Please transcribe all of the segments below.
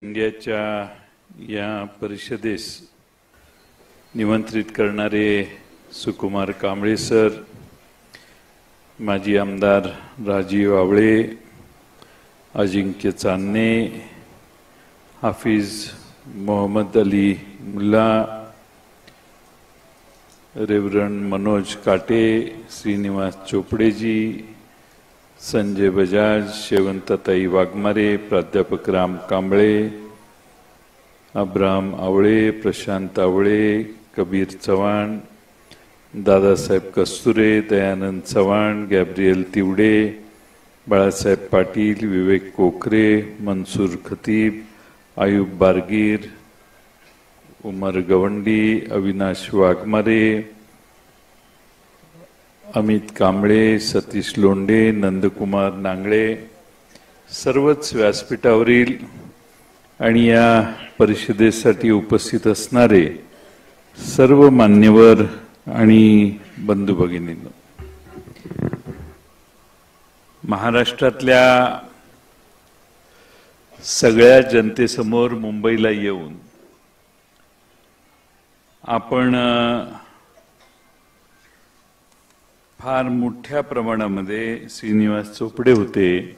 इंडियाच्या या परिषदेस निमंत्रित करणारे सुकुमार कांबळे सर, माजी आमदार राजीव आवळे, अजिंक्य चांदणे, हाफिज मोहम्मद अली मुल्ला, रेव्हरंड मनोज काटे, श्रीनिवास चोपडेजी, संजय बजाज, शेवंताताई वाघमारे, प्राध्यापक राम कांबळे, अब्राम आवळे, प्रशांत आवळे, कबीर चव्हाण, दादासाहेब कस्तुरे, दयानंद चव्हाण, गॅब्रियल तिवडे, बाळासाहेब पाटील, विवेक कोकरे, मनसूर खतीब, आयुब बारगीर, उमर गवंडी, अविनाश वाघमारे, अमित कांबळे, सतीश लोंढे, नंदकुमार नांगळे, सर्वच व्यासपीठावरील आणि या परिषदेसाठी उपस्थित असणारे सर्व मान्यवर आणि बंधू भगिनींनो, महाराष्ट्रातल्या सगळ्या जनतेसमोर मुंबईला येऊन आपण फार मोठ्या प्रमाणामध्ये, श्रीनिवास चोपडे होते,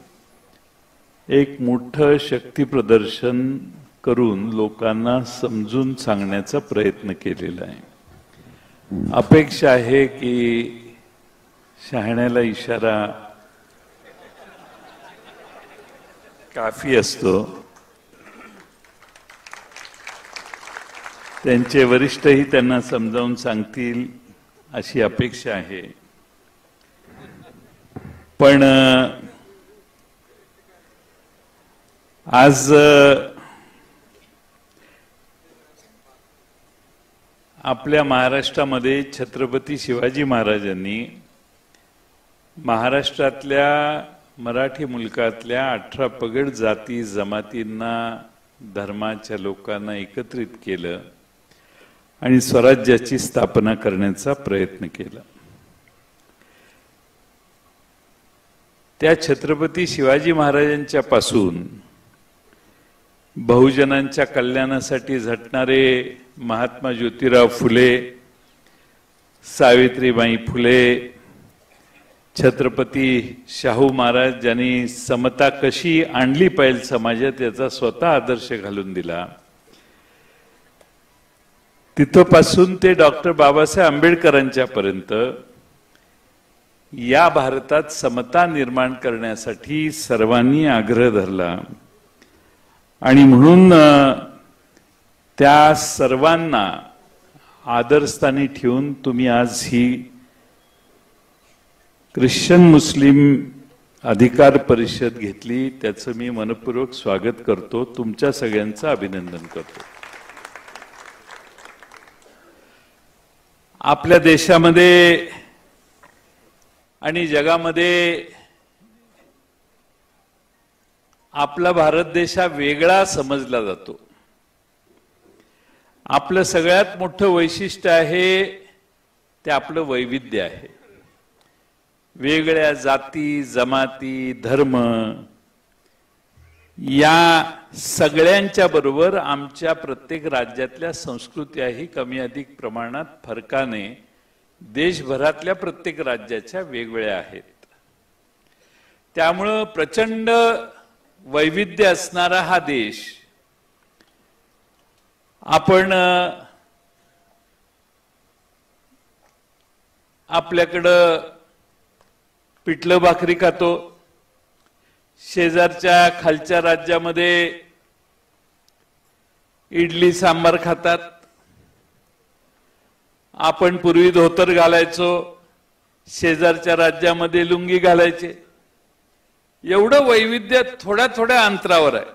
एक मोठं शक्ती प्रदर्शन करून लोकांना समजून सांगण्याचा प्रयत्न केलेला आहे। अपेक्षा आहे की शहाण्याला इशारा काफी असतो, त्यांचे वरिष्ठही त्यांना समजावून सांगतील अशी अपेक्षा आहे। पण आज आपल्या महाराष्ट्रामध्ये छत्रपती शिवाजी महाराजांनी महाराष्ट्रातल्या मराठी मुलकातल्या 18 पगड जाती जमातींना, धर्माच्या लोकांना एकत्रित केलं आणि स्वराज्याची स्थापना करण्याचा प्रयत्न केला। त्या छत्रपती शिवाजी महाराजांच्या पासून बहुजनांच्या कल्याणासाठी झटणारे महात्मा ज्योतिराव फुले, सावित्रीबाई फुले, छत्रपती शाहू महाराज ज्यांनी समता कशी आणली पाहिजे समाजात याचा स्वतः आदर्श घालून दिला, तिथपासून ते डॉक्टर बाबासाहेब आंबेडकरांच्या पर्यंत या भारतात समता निर्माण करण्यासाठी सर्वांनी आग्रह धरला आणि म्हणून त्या सर्वांना आदरस्थानी ठेवून तुम्ही आज ही ख्रिश्चन मुस्लिम अधिकार परिषद घेतली, त्याचं मी मनपूर्वक स्वागत करतो, तुमच्या सगळ्यांचं अभिनंदन करतो। आपल्या देशामध्ये आणि जगामध्ये आपला भारत देश हा वेगळा समजला जातो। आपलं सगळ्यात मोठं वैशिष्ट्य आहे ते आपलं वैविध्य आहे। वेगळ्या जाती, जमाती, धर्म या सगळ्यांच्या बरोबर आमच्या प्रत्येक राज्यातल्या संस्कृत्याही कमी अधिक प्रमाणात फरकाने देशभरातल्या प्रत्येक राज्याच्या वेगवेगळ्या आहेत। त्यामुळं प्रचंड वैविध्य असणारा हा देश आपण आपल्याकडं पिठलं भाकरी खातो, शेजारच्या खालच्या राज्यामध्ये इडली सांबार खातात, आपण पूर्वी धोतर घालायचो, शेजारच्या राज्यामध्ये लुंगी घालायचे। एवढं वैविध्य थोड्या थोड्या अंतरावर आहे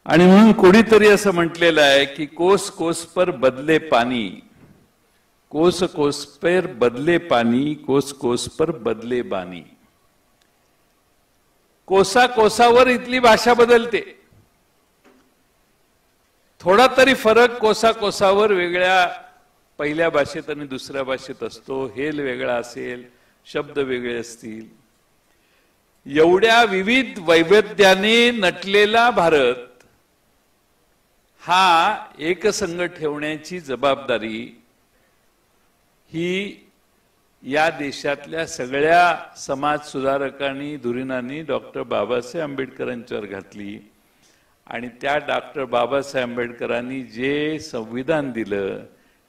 आणि म्हणून कोणीतरी असं म्हटलेलं आहे की कोस कोस पर बदले पानी, कोस कोस पर बदले पानी, कोस कोस पर बदले बानी। कोसा कोसावर इथली भाषा बदलते, थोडा तरी फरक कोसा कोसावर वेगळ्या पहिल्या भाषेत आणि दुसऱ्या भाषेत असतो। हेल वेगळा असेल, शब्द वेगळे असतील, एवढ्या विविध वैविध्याने नटलेला भारत हा एकसंघ ठेवण्याची जबाबदारी ही या देशातल्या सगळ्या समाज सुधारकांनी धुरीणांनी डॉक्टर बाबासाहेब आंबेडकरांच्यावर घातली आणि त्या डॉक्टर बाबासाहेब आंबेडकरांनी जे संविधान दिलं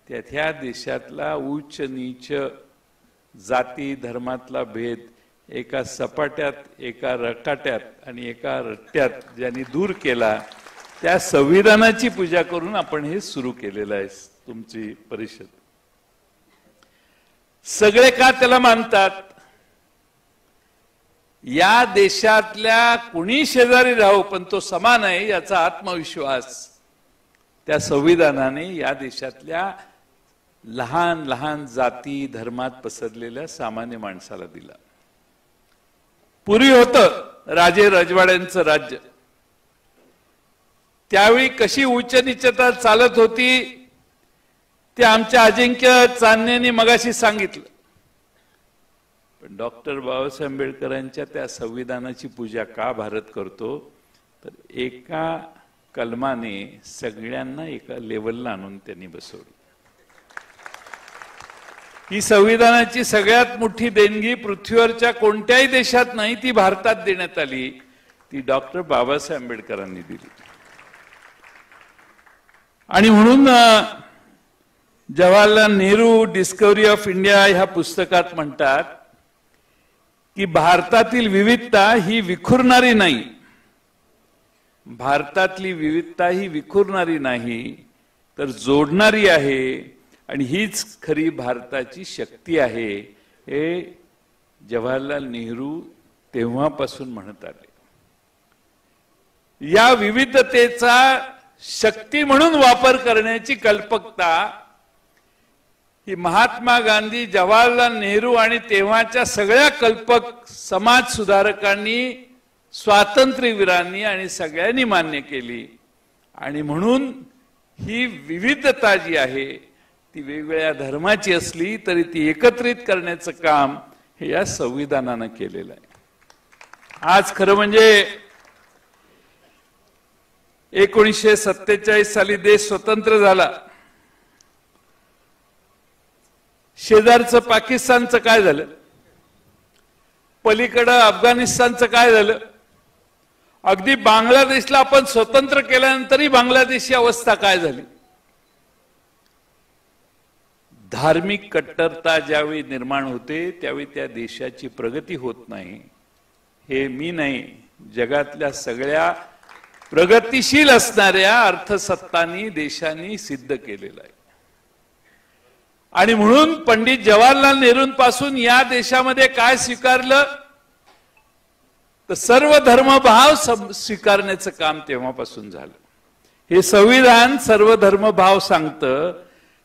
त्यात ह्या देशातला उच्च नीच जाती धर्मातला भेद एका सपाट्यात एका रकाट्यात आणि एका रट्ट्यात ज्यांनी दूर केला त्या संविधानाची पूजा करून आपण हे सुरू केलेलं आहे तुमची परिषद. सगळे का त्याला मानतात? या देशातल्या कुणी शेजारी राहू पण तो समान आहे याचा आत्मविश्वास त्या संविधानाने या देशातल्या लहान लहान जाती धर्मात पसरलेल्या सामान्य माणसाला दिला. पूर्वी होतं राजे राजवाड्यांचं राज्य, त्यावेळी कशी उच्च नीचता चालत होती ते आमच्या अजिंक्य चांदणेंनी मगाशी सांगितलं. पण डॉक्टर बाबासाहेब आंबेडकरांच्या त्या संविधानाची पूजा का भारत करतो तर एका कलमाने सगळ्यांना एका लेवलला आणून त्यांनी बसवली. ही संविधानाची सगळ्यात मोठी देणगी पृथ्वीवरच्या कोणत्याही देशात नाही, ती भारतात देण्यात आली, ती डॉक्टर बाबासाहेब आंबेडकरांनी दिली. आणि म्हणून Jawaharlal Nehru discovery of India ह्या पुस्तकात म्हणतात की भारतातील विविधता ही विखुरणारी नाही, भारतातली विविधता ही विखुरणारी नाही तर जोडणारी आहे आणि हीच खरी भारताची शक्ती आहे, हे जवाहरलाल नेहरू तेव्हापासून म्हणत आले. या विविधतेचा शक्ती म्हणून वापर करण्याची कल्पकता ही महात्मा गांधी, जवाहरलाल नेहरू आणि तेव्हाच्या सगळ्या कल्पक समाज सुधारकांनी, स्वातंत्र्यवीरांनी आणि सगळ्यांनी मान्य केली. आणि म्हणून ही विविधता जी आहे ती वेगवेगळ्या धर्माची असली तरी ती एकत्रित करण्याचं काम हे या संविधानानं केलेलं आहे. आज खरं म्हणजे 1947 साली देश स्वतंत्र झाला. शेजारचं पाकिस्तानचं काय झालं, पलीकडं अफगाणिस्तानचं काय झालं, अगदी बांगलादेशला आपण स्वतंत्र केल्यानंतरही बांगलादेशची अवस्था काय झाली. धार्मिक कट्टरता ज्यावेळी निर्माण होते त्यावेळी त्या देशाची प्रगती होत नाही. हे मी नाही, जगातल्या सगळ्या प्रगतिशील असणाऱ्या अर्थसत्तांनी देशांनी सिद्ध केलेलं आहे. आणि म्हणून पंडित जवाहरलाल नेहरूंपासून या देशामध्ये काय स्वीकारलं तर सर्व धर्मभाव स्वीकारण्याचं काम तेव्हापासून झालं. हे संविधान सर्व धर्मभाव सांगतं,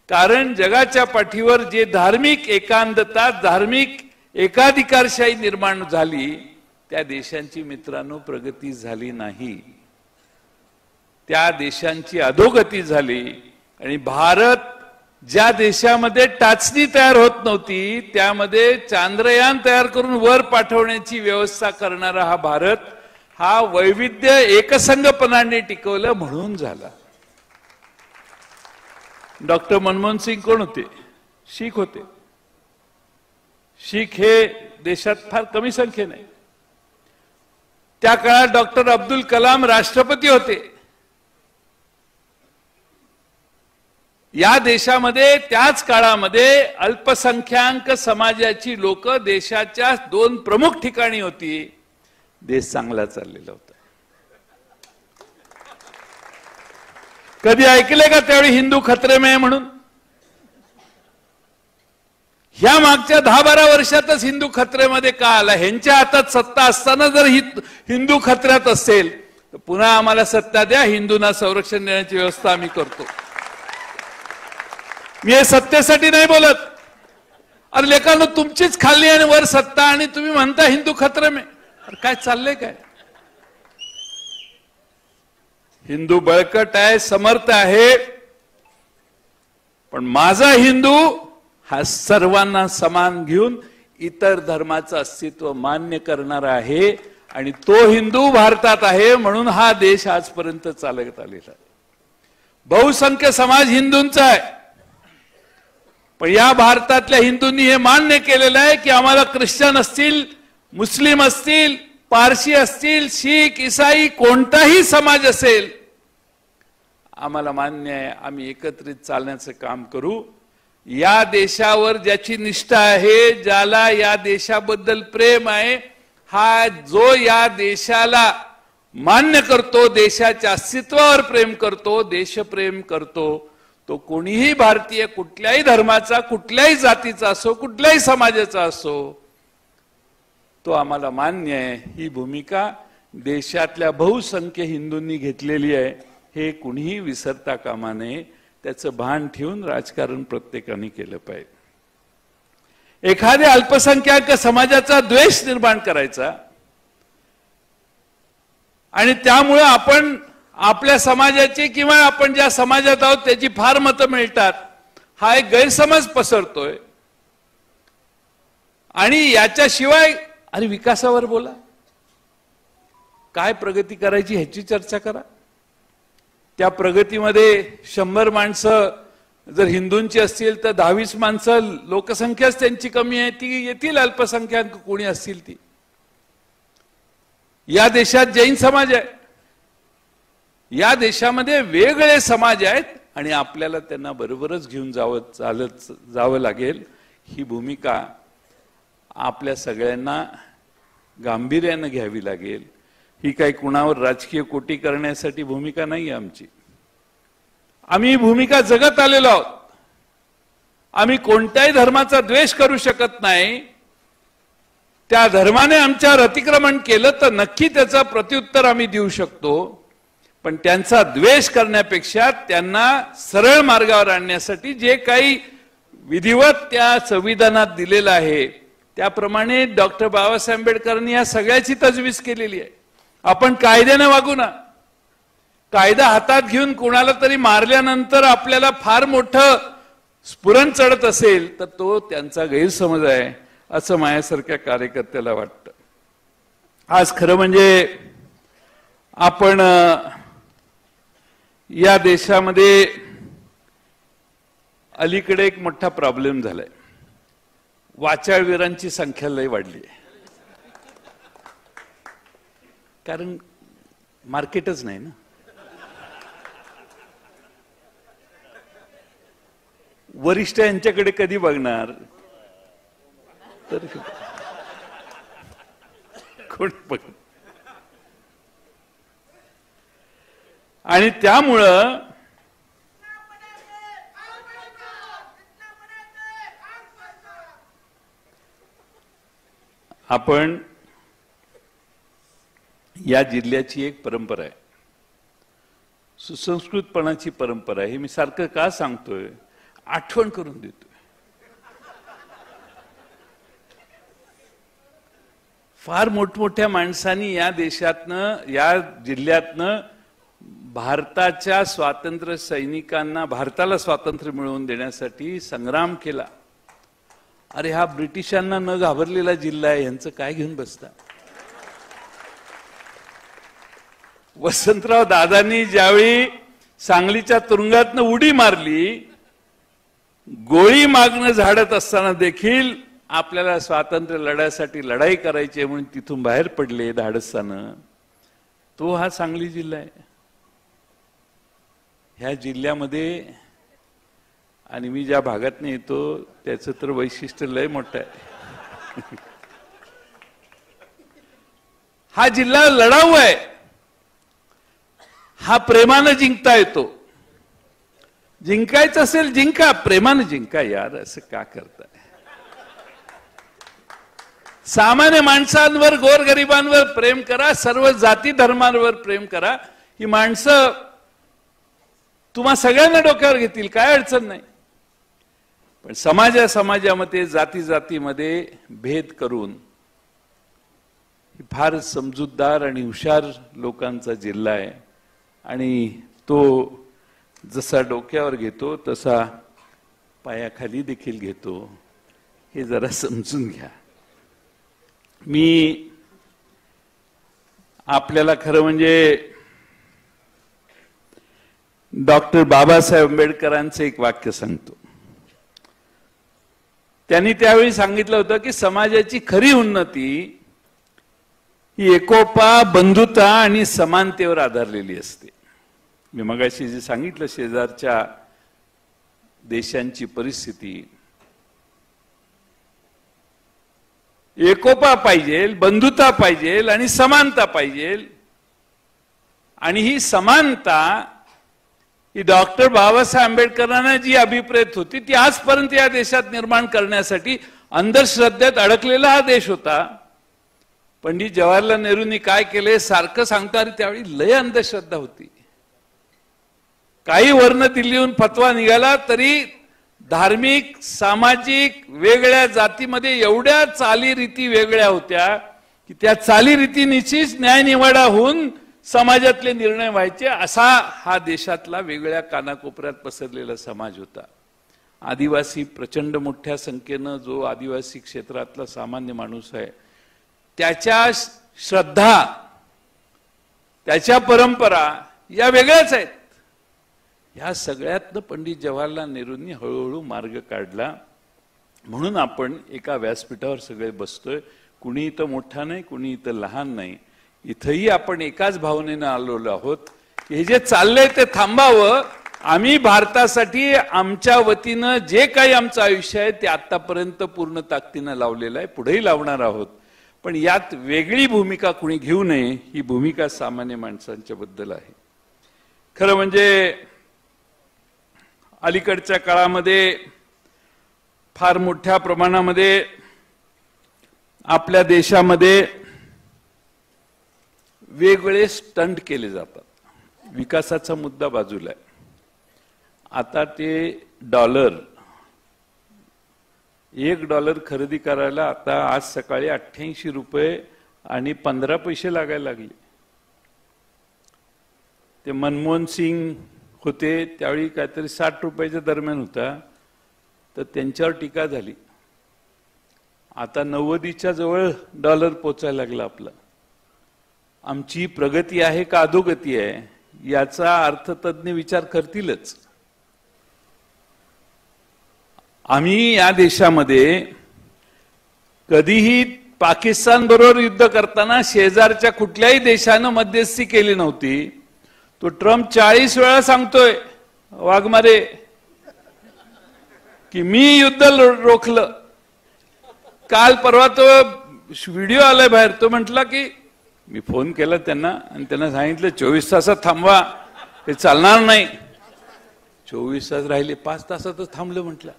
कारण जगाच्या पाठीवर जे धार्मिक एकांतता, धार्मिक एकाधिकारशाही निर्माण झाली त्या देशांची मित्रांनो प्रगती झाली नाही, त्या देशांची अधोगती झाली. आणि भारत ज्या देशामध्ये टाचणी तयार होत नव्हती त्यामध्ये चांद्रयान तयार करून वर पाठवण्याची व्यवस्था करणारा हा भारत, हा वैविध्य एकसंघपणाने टिकवलं म्हणून झाला. डॉक्टर मनमोहन सिंग कोण होते? शीख होते. शीख हे देशात फार कमी संख्येने. त्या काळात डॉक्टर अब्दुल कलाम राष्ट्रपती होते. या देशामध्ये त्याच काळामध्ये अल्पसंख्याक समाजाची लोक देशाच्या 2 प्रमुख ठिकाणी होती. देश चांगला चाललेला होता. कधी ऐकले का त्यावेळी हिंदू खतरे में म्हणून? ह्या मागच्या 10-12 वर्षातच हिंदू खतरेमध्ये का आला? ह्यांच्या हातात सत्ता असताना जर हिंदू खतऱ्यात असेल तर पुन्हा आम्हाला सत्ता द्या, हिंदूंना संरक्षण देण्याची व्यवस्था आम्ही करतो. मी हे सत्तेसाठी नाही बोलत. अरे लेकांनो, तुमचीच खाल्ली आणि वर सत्ता आणि तुम्ही म्हणता हिंदू खतरे में. अरे काय चाललंय काय? हिंदू बळकट आहे, समर्थ आहे, पण माझा हिंदू हा सर्वांना समान घेऊन इतर धर्माचं अस्तित्व मान्य करणारा आहे आणि तो हिंदू भारतात आहे, म्हणून हा देश आजपर्यंत चालत आलेला आहे. बहुसंख्य समाज हिंदूंचा आहे, पण या भारतातल्या हिंदूंनी हे मान्य केलेलं आहे की आम्हाला ख्रिश्चन असतील, मुस्लिम असतील, पारशी असतील, शीख, ईसाई, कोणताही समाज असेल, आम्हाला मान्य आहे, आम्ही एकत्रित चालण्याचं काम करू. या देशावर ज्याची निष्ठा आहे, ज्याला या देशाबद्दल प्रेम आहे, हा जो या देशाला मान्य करतो, देशाच्या अस्तित्वावर प्रेम करतो, देशप्रेम करतो, तो कोणीही भारतीय, कुठल्याही धर्माचा, कुठल्याही जातीचा असो, कुठल्याही समाजाचा असो, तो आम्हाला मान्य आहे. ही भूमिका देशातल्या बहुसंख्य हिंदूंनी घेतलेली आहे, हे कुणीही विसरता कामा नये. त्याचं भान ठेवून राजकारण प्रत्येकाने केलं पाहिजे. एखाद्या अल्पसंख्याक समाजाचा द्वेष निर्माण करायचा आणि त्यामुळे आपण आपल्या समाजाची किंवा आपण ज्या समाजात आहोत त्याची फार मतं मिळतात, हा एक गैरसमज पसरतोय. आणि याच्याशिवाय अरे विकासावर बोला, काय प्रगती करायची ह्याची चर्चा करा. त्या प्रगतीमध्ये 100 माणसं जर हिंदूंची असतील तर 10-20 माणसं लोकसंख्याच त्यांची कमी आहे, ती येतील अल्पसंख्याक कोणी असतील ती. या देशात जैन समाज आहे, या देशामध्ये वेगवेगळे समाज आहेत आणि आपल्याला त्यांना बरोबरच घेऊन चालत जावं लागेल. ही भूमिका आपल्या सगळ्यांना गांभीर्याने घ्यावी लागेल. ही काही कुणावर राजकीय कोटी करण्यासाठी भूमिका नाही आमची. आम्ही भूमिका जगत आलेलो आहोत. आम्ही कोणत्याही धर्माचा द्वेष करू शकत नाही. त्या धर्माने आमच्यावर अतिक्रमण केलं तर नक्की त्याचं प्रत्युत्तर आम्ही देऊ शकतो, पण त्यांचा द्वेष करण्यापेक्षा त्यांना सरळ मार्गावर आणण्यासाठी जे काही विधिवत त्या संविधानात दिलेलं आहे त्याप्रमाणे डॉक्टर बाबासाहेब आंबेडकरांनी या सगळ्याची तजवीज केलेली आहे. आपण कायद्याने वागू ना. कायदा हातात घेऊन कोणाला तरी मारल्यानंतर आपल्याला फार मोठं स्फुरण चढत असेल तर तो त्यांचा गैरसमज आहे असं माझ्यासारख्या कार्यकर्त्याला वाटतं. आज खरं म्हणजे आपण या देशामध्ये अलीकडे एक मोठा प्रॉब्लेम झालाय. वाचाळवीरांची संख्या लय वाढली आहे, कारण मार्केटच नाही ना. वरिष्ठ यांच्याकडे कधी बघणार तर कोण बघ. आणि त्यामुळं आपण या जिल्ह्याची एक परंपरा आहे, सुसंस्कृतपणाची परंपरा आहे. हे मी सारखं का सांगतोय, आठवण करून देतोय. फार मोठमोठ्या माणसांनी या देशातनं, या जिल्ह्यातनं भारताच्या स्वातंत्र्य सैनिकांना, भारताला स्वातंत्र्य मिळवून देण्यासाठी संग्राम केला. अरे हा ब्रिटिशांना न घाबरलेला जिल्हा आहे, यांचं काय घेऊन बसता. वसंतराव दादांनी ज्यावेळी सांगलीच्या तुरुंगातनं उडी मारली, गोळी मागणं झाडत असताना देखील आपल्याला स्वातंत्र्य लढ्यासाठी लढाई करायची म्हणून तिथून बाहेर पडले धाडसानं. तो हा सांगली जिल्हा आहे. ह्या जिल्ह्यामध्ये आणि मी ज्या भागातनं येतो त्याचं तर वैशिष्ट्य लय मोठं आहे. हा जिल्हा लढाऊ आहे. हा प्रेमानं जिंकता येतो. जिंकायचं असेल जिंका, प्रेमानं जिंका यार. असं का करताय. सामान्य माणसांवर, गोरगरिबांवर प्रेम करा, सर्व जाती धर्मांवर प्रेम करा. ही माणसं तुम्हा सगळ्यांना डोक्यावर घेतील, काय अडचण नाही. पण समाजामध्ये, जाती जातीमध्ये भेद करून फार समजूतदार आणि हुशार लोकांचा जिल्हा आहे. आणि तो जसा डोक्यावर घेतो तसा पायाखाली देखील घेतो. हे जरा समजून घ्या. मी आपल्याला खरं म्हणजे डॉक्टर बाबासाहेब आंबेडकरांचं एक वाक्य सांगतो. त्यांनी त्यावेळी सांगितलं होतं की समाजाची खरी उन्नती ही एकोपा, बंधुता आणि समानतेवर आधारलेली असते. मी मगाशी जे सांगितलं शेजारच्या देशांची परिस्थिती, एकोपा पाहिजे, बंधुता पाहिजे आणि समानता पाहिजे. आणि ही समानता ही डॉक्टर बाबासाहेब आंबेडकरांना जी अभिप्रेत होती ती आजपर्यंत या देशात निर्माण करण्यासाठी अंधश्रद्धेत अडकलेला हा देश होता. पंडित जवाहरलाल नेहरूंनी काय केले सारखं सांगतात, त्यावेळी लय अंधश्रद्धा होती. काही वर्ण दिल्लीहून फतवा निघाला तरी धार्मिक, सामाजिक वेगळ्या जातीमध्ये एवढ्या चालीरीती वेगळ्या होत्या की त्या चालीरीतींनीच न्यायनिवाडा होऊन समाजातले निर्णय व्हायचे. असा हा देशातला वेगळ्या कानाकोपऱ्यात पसरलेला समाज होता. आदिवासी प्रचंड मोठ्या संख्येनं जो आदिवासी क्षेत्रातला सामान्य माणूस आहे त्याच्या श्रद्धा, त्याच्या परंपरा या वेगळ्याच आहेत. ह्या सगळ्यातनं पंडित जवाहरलाल नेहरूंनी हळूहळू मार्ग काढला. म्हणून आपण एका व्यासपीठावर सगळे बसतोय. कुणी इथं मोठा नाही, कुणी इथं लहान नाही. इथंही आपण एकाच भावनेनं आलेलो आहोत. हे जे चाललंय ते थांबावं. आम्ही भारतासाठी आमच्या वतीनं जे काही आमचं आयुष्य आहे ते आतापर्यंत पूर्ण ताकदीनं लावलेलं आहे, पुढेही लावणार आहोत. पण यात वेगळी भूमिका कुणी घेऊ नये, ही भूमिका सामान्य माणसांच्या बद्दल आहे. खरं म्हणजे अलीकडच्या काळामध्ये फार मोठ्या प्रमाणामध्ये आपल्या देशामध्ये वेगवेगळे स्टंट केले जातात. विकासाचा मुद्दा बाजूला आहे. आता ते डॉलर, $1 खरेदी करायला आता आज सकाळी 88 रुपये आणि 15 पैसे लागायला लागले. ते मनमोहन सिंग होते त्यावेळी काहीतरी 60 रुपयाच्या दरम्यान होता, तर त्यांच्यावर टीका झाली. आता 90च्या जवळ डॉलर पोचायला लागला आपला. आमची प्रगती आहे का अधोगती आहे याचा अर्थतज्ञ विचार करतीलच. आम्ही या देशामध्ये कधीही पाकिस्तान बरोबर युद्ध करताना शेजारच्या कुठल्याही देशानं मध्यस्थी केली नव्हती. तो ट्रम्प 40 वेळा सांगतोय वाघमारे की मी युद्ध रोखलं. काल परवा तो व्हिडिओ आलाय बाहेर, तो म्हटला की मी फोन केला त्यांना आणि त्यांना सांगितलं 24 तासात थांबवा, ते चालणार नाही. 24 तास राहिले, 5 तासातच थांबलं म्हटलं.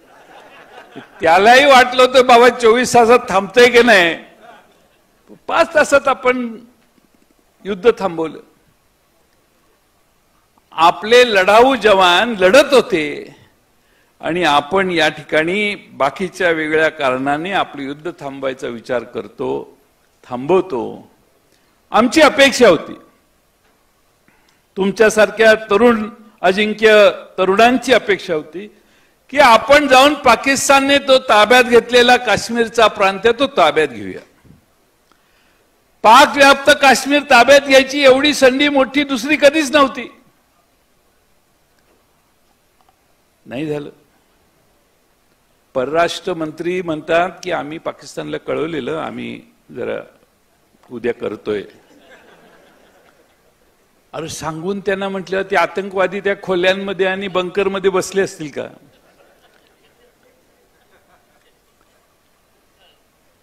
त्यालाही वाटलं होतं बाबा 24 तासात थांबतंय की नाही. 5 तासात आपण युद्ध थांबवलं. आपले लढाऊ जवान लढत होते आणि आपण या ठिकाणी बाकीच्या वेगळ्या कारणाने आपलं युद्ध थांबवायचा विचार करतो, थांबवतो. आमची अपेक्षा होती, तुमच्यासारख्या तरुण अजिंक्य तरुणांची अपेक्षा होती की आपण जाऊन पाकिस्तानने तो ताब्यात घेतलेला काश्मीरचा प्रांत तो ताब्यात घेऊया. पाक व्याप्त काश्मीर ताब्यात घ्यायची एवढी संधी मोठी दुसरी कधीच नव्हती. नाही झालं. परराष्ट्र मंत्री म्हणतात की आम्ही पाकिस्तानला कळवलेलं, आम्ही जरा उद्या करतोय. अरे सांगून त्यांना म्हटलं ते आतंकवादी त्या खोल्यांमध्ये आणि बंकरमध्ये बसले असतील का?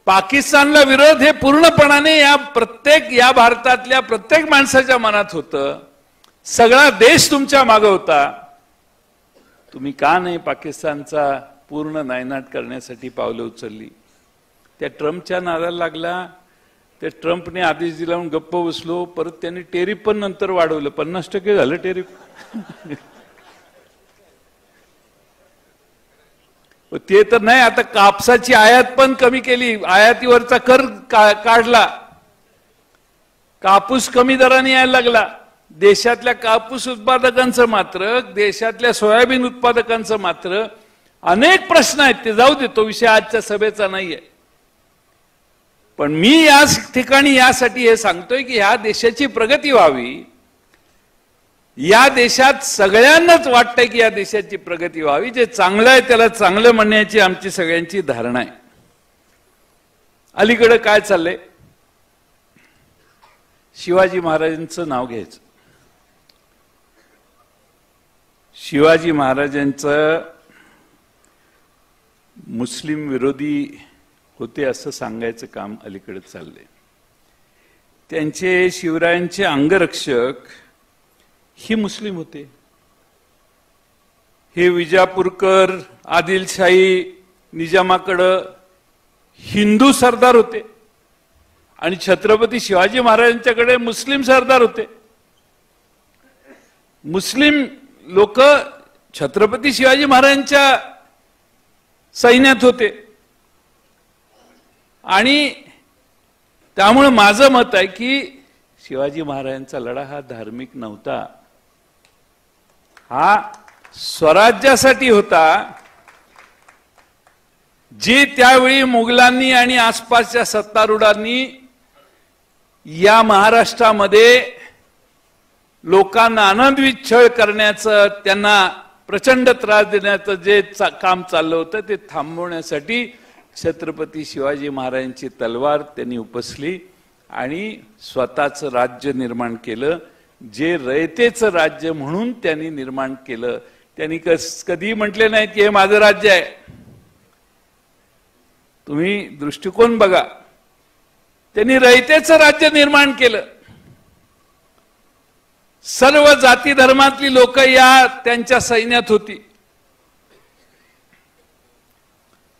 पाकिस्तानला विरोध हे पूर्णपणाने या भारतातल्या प्रत्येक माणसाच्या मनात होतं. सगळा देश तुमच्या मागे होता. तुम्ही का नाही पाकिस्तानचा पूर्ण नायनाट करण्यासाठी पावलं उचलली? त्या ट्रम्पच्या नादाला लागला. त्या ट्रम्पने आदेश दिला म्हणून गप्प बसलो. परत त्यांनी टेरिफ पण नंतर वाढवलं, 50% झालं टेरिफ. ते तर नाही, आता कापसाची आयात पण कमी केली, आयातीवरचा कर काढला. कापूस कमी दराने यायला लागला. देशातल्या कापूस उत्पादकांचं मात्र, देशातल्या सोयाबीन उत्पादकांचं मात्र अनेक प्रश्न आहेत. ते जाऊ दे, तो विषय आजच्या सभेचा नाहीये. पण मी या ठिकाणी यासाठी हे सांगतोय की ह्या देशाची प्रगती व्हावी, या देशात सगळ्यांनाच वाटतंय की या देशाची प्रगती व्हावी, जे चांगलं आहे त्याला चांगलं म्हणण्याची आमची सगळ्यांची धारणा आहे. अलीकडे काय चाललंय, शिवाजी महाराजांचं नाव घ्यायचं. शिवाजी महाराजांचं मुस्लिम विरोधी होते असं सांगायचं काम अलीकडे चाललंय. त्यांचे शिवरायांचे अंगरक्षक ही मुस्लिम होते. हे विजापूरकर आदिलशाही निजामाकडं हिंदू सरदार होते आणि छत्रपती शिवाजी महाराजांच्याकडे मुस्लिम सरदार होते. मुस्लिम लोक छत्रपती शिवाजी महाराजांच्या सैन्यात होते आणि त्यामुळे माझं मत आहे की शिवाजी महाराजांचा लढा हा धार्मिक नव्हता, हा स्वराज्यासाठी होता. जे त्यावेळी मुघलांनी आणि आसपासच्या सत्तारूढांनी या महाराष्ट्रामध्ये लोकांना आनंदवित छळ करण्याचं, त्यांना प्रचंड त्रास देण्याचं जे काम चाललं होतं ते थांबवण्यासाठी छत्रपती शिवाजी महाराजांची तलवार त्यांनी उपसली आणि स्वतःचं राज्य निर्माण केलं, जे रयतेचं राज्य म्हणून त्यांनी निर्माण केलं. त्यांनी कधी म्हटले नाही की हे माझं राज्य आहे. तुम्ही दृष्टिकोन बघा, त्यांनी रयतेचं राज्य निर्माण केलं. सर्व जाती धर्मातली लोक या त्यांच्या सैन्यात होती.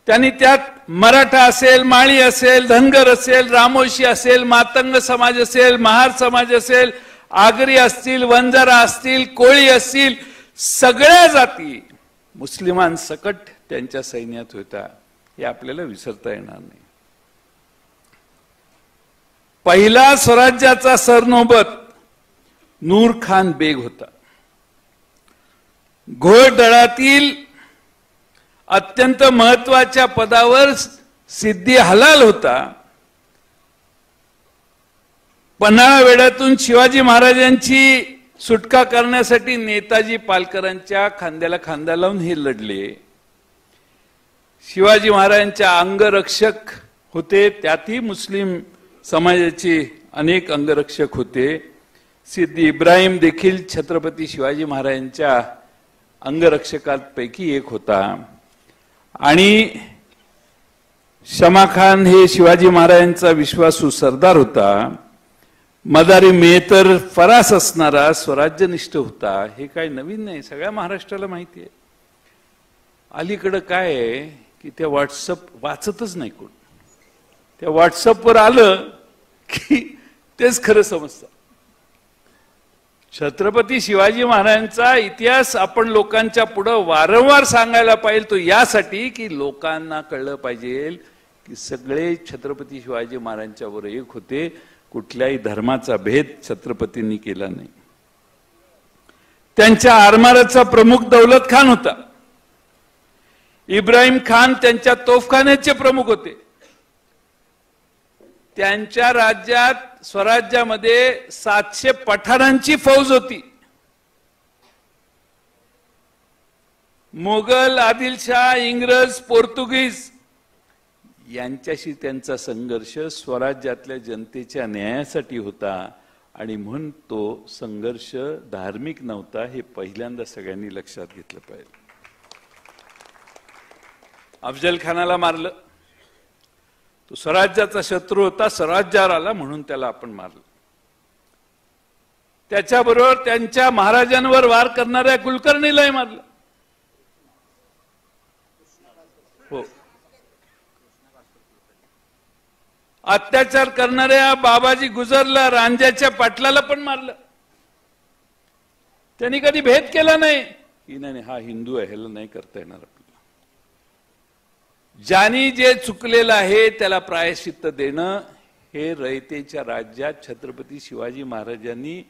त्यांनी त्यात मराठा असेल, माळी असेल, धनगर असेल, रामोशी असेल, मातंग समाज असेल, महार समाज असेल, आगरी असतील, वंजारा असतील, कोळी असतील, सगळ्या जाती मुस्लिमांसकट त्यांच्या सैन्यात होत्या. हे आपल्याला विसरता येणार नाही. पहिला स्वराज्याचा सरनोबत नूर खान बेग होता. घोडदळातील अत्यंत महत्वाच्या पदावर सिद्दी हलाल होता. पन्हाळा वेढ्यातून शिवाजी महाराजांची सुटका करण्यासाठी नेताजी पालकरांच्या खांद्याला खांदा लावून हे लढले. शिवाजी महाराजांच्या अंगरक्षक होते, त्यातही मुस्लिम समाजाचे अनेक अंगरक्षक होते. सिद्दी इब्राहिम देखील छत्रपती शिवाजी महाराजांच्या अंगरक्षकांपैकी एक होता. आणि शमा खान हे शिवाजी महाराजांचा विश्वासू सरदार होता. मदारी मेहतर फरास असणारा स्वराज्यनिष्ठ होता. हे काही नवीन नाही, सगळ्या महाराष्ट्राला माहिती आहे. अलीकडं काय आहे की त्या व्हॉट्सअप वाचतच नाही कोण. त्या व्हॉट्सअपवर आलं की तेच खरं समजतं. छत्रपती शिवाजी महाराजांचा इतिहास आपण लोकांच्या पुढे वारंवार सांगायला पाहिजे. तो यासाठी की लोकांना कळलं पाहिजे की सगळे छत्रपती शिवाजी महाराजांच्या वर एक होते. कुठल्याही धर्माचा भेद छत्रपतींनी केला नाही. त्यांच्या आरमाराचा प्रमुख दौलत खान होता. इब्राहिम खान त्यांच्या तोफखान्याचे प्रमुख होते. त्यांच्या राज्यात स्वराज्यामध्ये 700 पठाणांची फौज होती. मोगल, आदिलशाह, इंग्रज, पोर्तुगीज यांच्याशी त्यांचा संघर्ष स्वराज्यातल्या जनतेच्या न्यायासाठी होता आणि म्हणून तो संघर्ष धार्मिक नव्हता. हे पहिल्यांदा सगळ्यांनी लक्षात घेतलं पाहिजे. अफजल खानाला मारलं, तो स्वराज्याचा शत्रू होता, स्वराज्यावर आला म्हणून त्याला आपण मारलं. त्याच्याबरोबर त्यांच्या महाराजांवर वार करणाऱ्या कुलकर्णीलाही मारलं. हो, अत्याचार करणाऱ्या बाबाजी गुजरला, रांझ्याच्या पाटलाला पण मारलं. त्यांनी कधी भेद केला नाही की नाही हा हिंदू आहे, ह्याला नाही करता येणार आपल्याला. ज्यांनी जे चुकलेलं आहे त्याला प्रायश्चित्त देणं हे रयतेच्या राज्यात छत्रपती शिवाजी महाराजांनी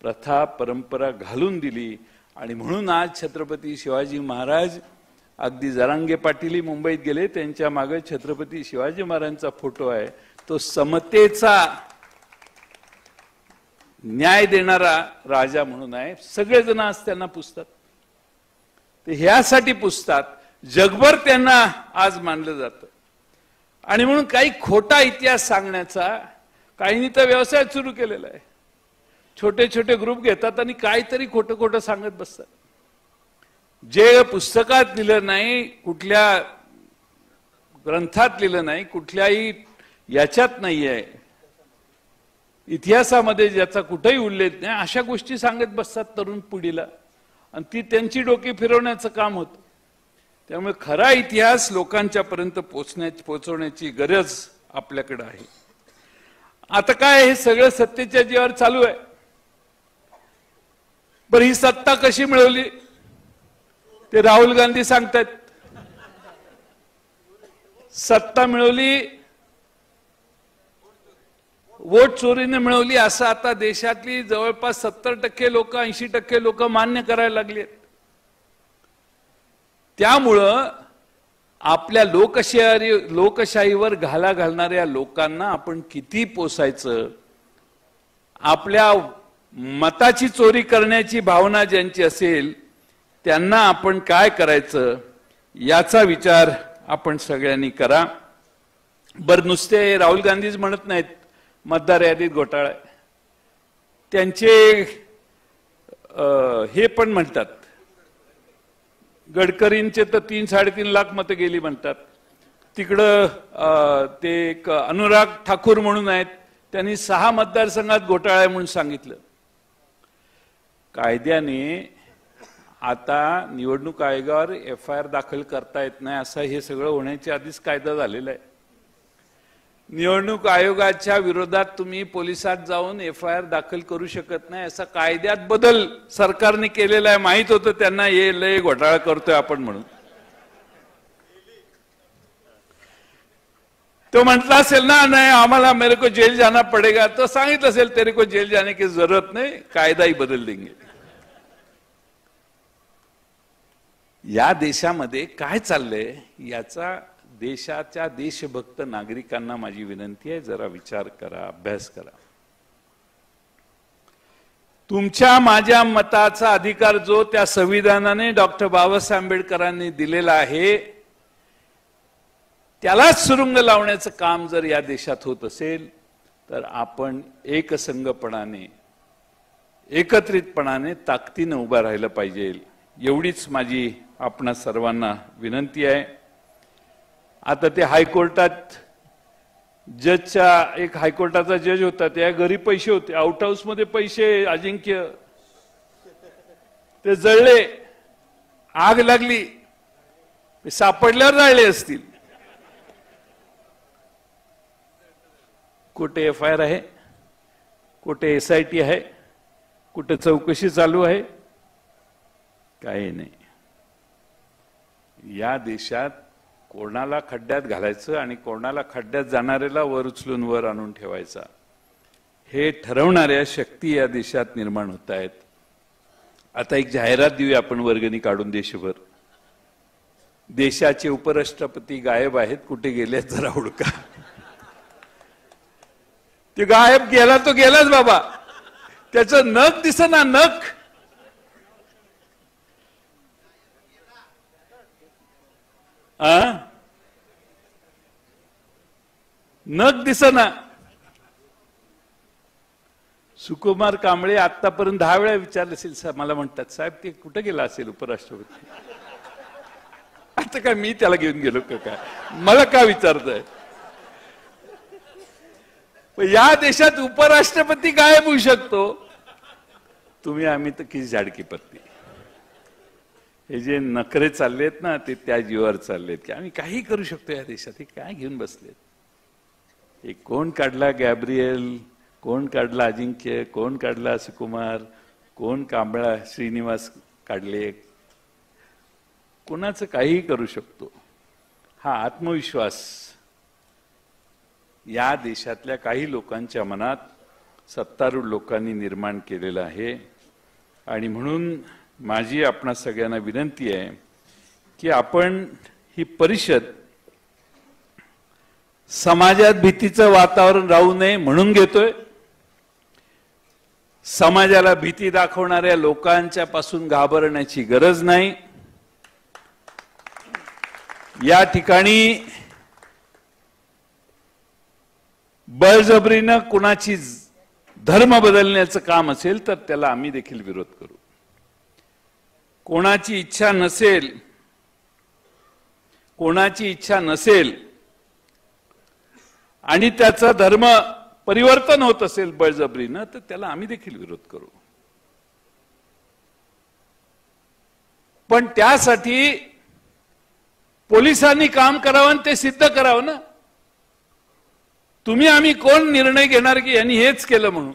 प्रथा परंपरा घालून दिली. आणि म्हणून आज छत्रपती शिवाजी महाराज, अगदी जरांगे पाटील मुंबईत गेले, त्यांच्या मागे छत्रपती शिवाजी महाराजांचा फोटो आहे. तो समतेचा न्याय देणारा राजा म्हणून आहे. सगळेजण आज त्यांना पुजतात, ते ह्यासाठी पुजतात, जगभर त्यांना आज मानलं जातं. आणि म्हणून काही खोटा इतिहास सांगण्याचा काहींनी तर व्यवसाय सुरू केलेला आहे. छोटे छोटे ग्रुप घेतात आणि काहीतरी खोटं खोटं सांगत बसतात. जे पुस्तकात लिहिलं नाही, कुठल्या ग्रंथात लिहिलं नाही, कुठल्याही याच्यात नाही आहे, इतिहासामध्ये ज्याचा कुठेही उल्लेख नाही, अशा गोष्टी सांगत बसतात तरुण पिढीला, आणि ती त्यांची डोकी फिरवण्याचं काम होतं. त्यामुळे खरा इतिहास लोकांच्या पर्यंत पोहोचवण्याची गरज आपल्याकडे आहे. आता काय हे सगळं सत्तेच्या जीवावर चालू आहे. बरं, ही सत्ता कशी मिळवली ते राहुल गांधी सांगतात. सत्ता मिळवली वोट चोरीने मिळवली असं आता देशातली जवळपास 70% लोक, 80% लोक मान्य करायला लागले. त्यामुळं आपल्या लोकशाहीवर घाला घालणाऱ्या लोकांना आपण किती पोसायचं, आपल्या मताची चोरी करण्याची भावना ज्यांची असेल त्यांना आपण काय करायचं याचा विचार आपण सगळ्यांनी करा. बरं, नुसते राहुल गांधीच म्हणत नाहीत मतदार यादीत घोटाळा आहे, त्यांचे हे पण म्हणतात. गडकरींचे तर 3-3.5 लाख मतं गेली म्हणतात. तिकडं ते एक अनुराग ठाकूर म्हणून आहेत, त्यांनी 6 मतदारसंघात घोटाळा आहे म्हणून सांगितलं. कायद्याने आता निवडणूक आयोगावर FIR दाखल करता येत नाही, असं हे सगळं होण्याच्या आधीच कायदा झालेला आहे. निवडणूक आयोगाच्या विरोधात तुम्ही पोलिसात जाऊन FIR दाखल करू शकत नाही, असा कायद्यात बदल सरकारने केलेला आहे. माहित होतं त्यांना हे लय घोटाळा करतोय आपण म्हणून. तो म्हटला असेल ना, नाही आम्हाला मेरे को जेल जाना पडेगा, तो सांगितलं असेल तेरे को जेल जाने की जरूरत नाही, कायदा ही बदल देंगे. या देशामध्ये काय चाललंय याचा देशाच्या देशभक्त नागरिकांना माझी विनंती आहे, जरा विचार करा, अभ्यास करा. तुमच्या माझ्या मताचा अधिकार जो त्या संविधानाने डॉक्टर बाबासाहेब आंबेडकरांनी दिलेला आहे त्यालाच सुरुंग लावण्याचं काम जर या देशात होत असेल तर आपण एकसंघपणाने, एकत्रितपणाने, ताकदीने उभा राहिलं पाहिजे. एवढीच माझी आपणा सर्वांना विनंती आहे. आता ते हायकोर्टात जजच्या, एक हायकोर्टाचा जज होता, त्या घरी पैसे होते, आउट हाऊस मध्ये पैसे अजिंक्य, ते जळले, आग लागली, सापडल्यावर जाळले असतील. कुठे FIR आहे, कुठे SIT आहे, कुठे चौकशी चालू आहे, काही नाही. या देशात कोणाला खड्ड्यात घालायचं आणि कोणाला खड्ड्यात जाणाऱ्याला वर उचलून वर आणून ठेवायचा, हे ठरवणाऱ्या शक्ती या देशात निर्माण होत आहेत. आता एक जाहिरात देऊया आपण वर्गणी काढून देशभर. देशाचे उपराष्ट्रपती गायब आहेत, कुठे गेले जरा हुडका. ते गायब गेला तो गेलाच बाबा, त्याचं नख दिसेना, नख. नख दिसेना. सुकुमार कांबळे आतापर्यंत 10 वेळा विचारले असेल, मला म्हणतात साहेब ते कुठे गेला असेल उपराष्ट्रपती. आता काय मी त्याला घेऊन गेलो का काय, मला का विचारताय. या देशात उपराष्ट्रपती गायब होऊ शकतो, तुम्ही आम्ही तर किती झाडकी पत्ती. हे जे नखरे चाललेत ना ते त्या जीवावर चाललेत की आम्ही काही करू शकतो या देशात. हे काय घेऊन बसलेत. हे कोण काढला गॅब्रियल, कोण काढला अजिंक्य, कोण काढला सुकुमार, कोण कांबळा श्रीनिवास काढले, कोणाचं काहीही करू शकतो. हा आत्मविश्वास या देशातल्या काही लोकांच्या मनात सत्तारूढ लोकांनी निर्माण केलेला आहे. आणि म्हणून माझी आपणा सगळ्यांना विनंती आहे की आपण ही परिषद समाजात भीतीचं वातावरण राहू नये म्हणून घेतोय. समाजाला भीती दाखवणाऱ्या लोकांच्या पासून घाबरण्याची गरज नाही. या ठिकाणी बळजबरीनं कुणाची धर्म बदलण्याचं काम असेल तर त्याला आम्ही देखील विरोध करू. कोणाची इच्छा नसेल आणि त्याचा धर्म परिवर्तन होत असेल बळजबरीनं तर त्याला आम्ही देखील विरोध करू. पण त्यासाठी पोलिसांनी काम करावं आणि ते सिद्ध करावं ना. तुम्ही आम्ही कोण निर्णय घेणार की यांनी हेच केलं म्हणून?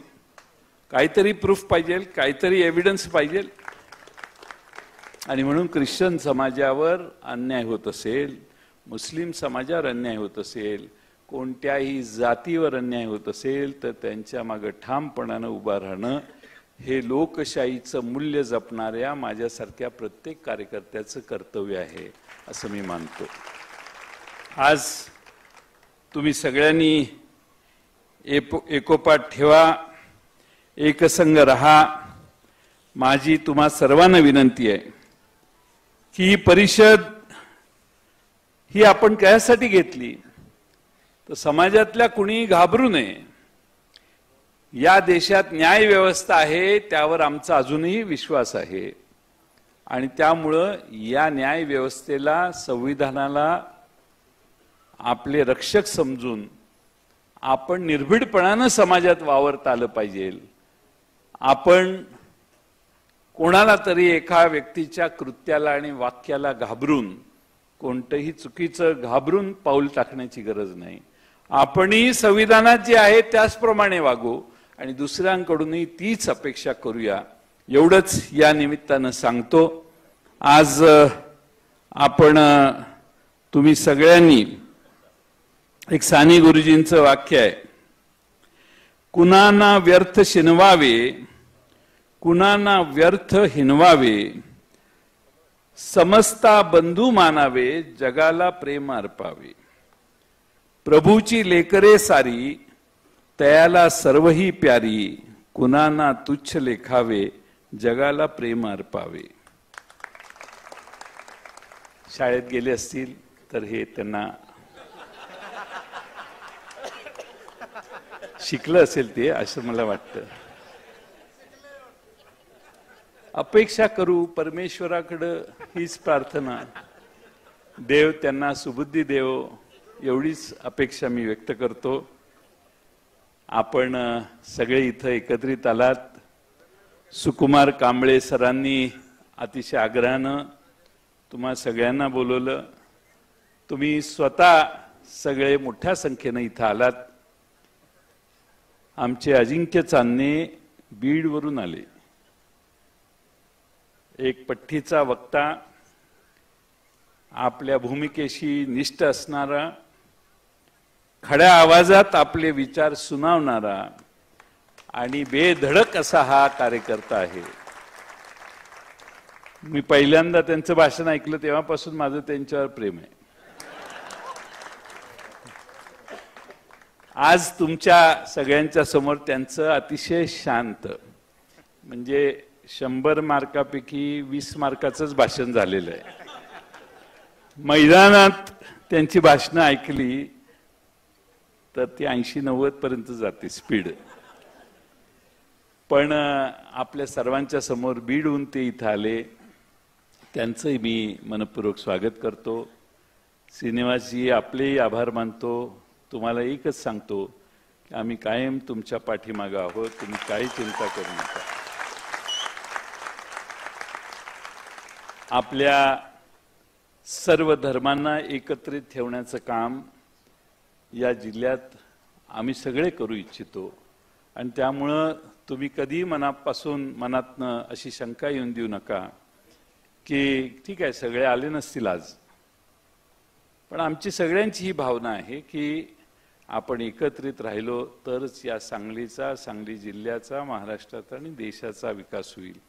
काहीतरी प्रूफ पाहिजे, काहीतरी एव्हिडन्स पाहिजे. आणि म्हणून ख्रिश्चन समाजावर अन्याय होत असेल, मुस्लिम समाजावर अन्याय होत असेल, कोणत्याही जातीवर अन्याय होत असेल तर त्यांच्या मागे ठामपणानं उभं राहणं हे लोकशाहीचं मूल्य जपणाऱ्या माझ्यासारख्या प्रत्येक कार्यकर्त्याचं कर्तव्य आहे असं मी मानतो. आज तुम्ही सगळ्यांनी एकोपाट ठेवा, एकसंघ रहा. माझी तुम्हा सर्वांना विनंती आहे की ही परिषद ही आपण कशासाठी घेतली तर समाजातल्या कुणी घाबरू नये. या देशात न्याय व्यवस्था आहे त्यावर आमचा अजूनही विश्वास आहे आणि त्यामुळं या न्याय व्यवस्थेला, संविधानाला आपले रक्षक समजून आपण निर्भीडपणानं समाजात वावरता आलं पाहिजे. आपण कोणाला तरी एका व्यक्तीच्या कृत्याला आणि वाक्याला घाबरून, कोणतंही चुकीचं घाबरून पाऊल टाकण्याची गरज नाही. आपणही संविधानात जे आहे त्याचप्रमाणे वागू आणि दुसऱ्यांकडूनही तीच अपेक्षा करूया एवढंच या निमित्तानं सांगतो. आज आपण तुम्ही सगळ्यांनी एक साने गुरुजींचं वाक्य आहे, कुणाना व्यर्थ शिनवावे, कुणाना व्यर्थ हिनवावे, समस्ता बंधू मानावे, जगाला प्रेम अर्पावे. प्रभूची लेकरे सारी, तयाला सर्वही प्यारी, कुणाना तुच्छ लेखावे, जगाला प्रेम अर्पावे. शाळेत गेले असतील तर हे त्यांना शिकलं असेल ते, असं मला वाटतं. अपेक्षा करू परमेश्वराकडं हीच प्रार्थना, देव त्यांना सुबुद्धी देव एवढीच अपेक्षा मी व्यक्त करतो. आपण सगळे इथं एकत्रित आलात. सुकुमार कांबळे सरांनी अतिशय आग्रहानं तुम्हा सगळ्यांना बोलवलं. तुम्ही स्वतः सगळे मोठ्या संख्येनं इथं आलात. आमचे अजिंक्य चांदणे बीडवरून आले. एक पट्टीचा वक्ता, आपल्या भूमिकेशी निष्ठ असणारा, खड्या आवाजात आपले विचार सुनावणारा आणि बेधडक असा हा कार्यकर्ता आहे. मी पहिल्यांदा त्यांचं भाषण ऐकलं तेव्हापासून माझं त्यांच्यावर प्रेम आहे. आज तुमच्या सगळ्यांच्या समोर त्यांचं अतिशय शांत, म्हणजे 100 मार्कापैकी 20 मार्काचंच भाषण झालेलं आहे. मैदानात त्यांची भाषणं ऐकली तर ती 80-90 पर्यंत जाते स्पीड. पण आपल्या सर्वांच्या समोर बीडहून ते इथं आले, त्यांचंही मी मनपूर्वक स्वागत करतो. श्रीनिवासजी, आपलेही आभार मानतो. तुम्हाला एकच सांगतो की आम्ही कायम तुमच्या पाठीमागे आहोत, तुम्ही काही चिंता करू नका. आपल्या सर्व धर्मांना एकत्रित ठेवण्याचं काम या जिल्ह्यात आम्ही सगळे करू इच्छितो आणि त्यामुळं तुम्ही कधी मनातनं अशी शंका येऊन देऊ नका की ठीक आहे सगळे आले नसतील आज, पण आमची सगळ्यांची ही भावना आहे की आपण एकत्रित राहिलो तरच या सांगलीचा, सांगली जिल्ह्याचा, महाराष्ट्राचा आणि देशाचा विकास होईल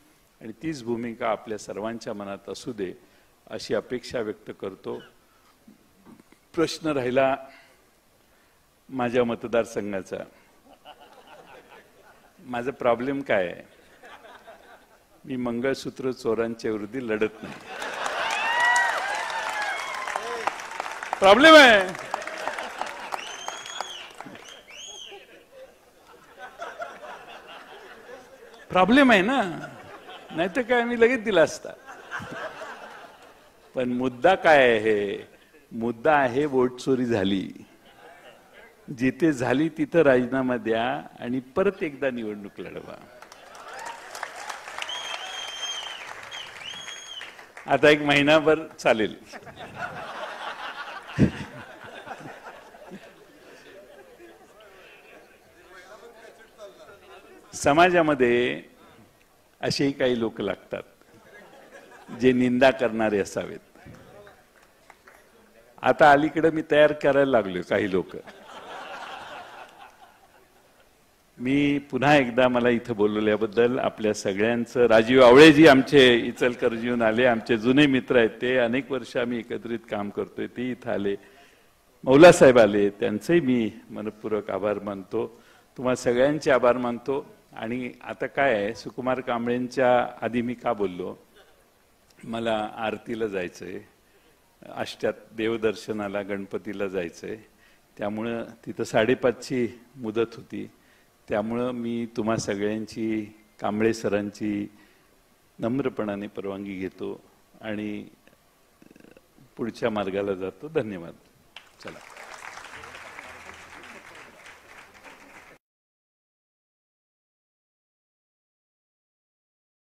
आणि तीच भूमिका आपल्या सर्वांच्या मनात असू दे अशी अपेक्षा व्यक्त करतो. प्रश्न राहिला माझ्या मतदारसंघाचा. माझा प्रॉब्लेम काय आहे, मी मंगळसूत्र चोरांच्या विरुद्ध लढत नाही. प्रॉब्लेम आहे. प्रॉब्लेम आहे ना, नाही तर काय मी लगेच दिला असता. पण मुद्दा काय आहे, मुद्दा आहे वोट चोरी झाली. जिथे झाली तिथं राजीनामा द्या आणि परत एकदा निवडणूक लढवा. आता एक महिनाभर चालेल. समाजामध्ये असेही काही लोक लागतात जे निंदा करणारे असावेत. आता अलीकडे मी तयार करायला लागलोय काही लोक. मी पुन्हा एकदा मला इथं बोलवल्याबद्दल आपल्या सगळ्यांचं, राजीव आवळेजी आमचे इचलकरंजीहून आले, आमचे जुने मित्र आहेत, ते अनेक वर्ष आम्ही एकत्रित काम करतोय, ते इथं आले. मौलासाहेब आले, त्यांचेही मी मनपूर्वक आभार मानतो. तुम्हाला सगळ्यांचे आभार मानतो. आणि आता काय आहे, सुकुमार कांबळेंच्या आधी मी का बोललो, मला आरतीला जायचंय, अष्ट्यात देवदर्शनाला गणपतीला जायचंय, त्यामुळं तिथं 5:30ची मुदत होती. त्यामुळं मी तुम्हा सगळ्यांची, कांबळे सरांची नम्रपणाने परवानगी घेतो आणि पुढच्या मार्गाला जातो. धन्यवाद. चला.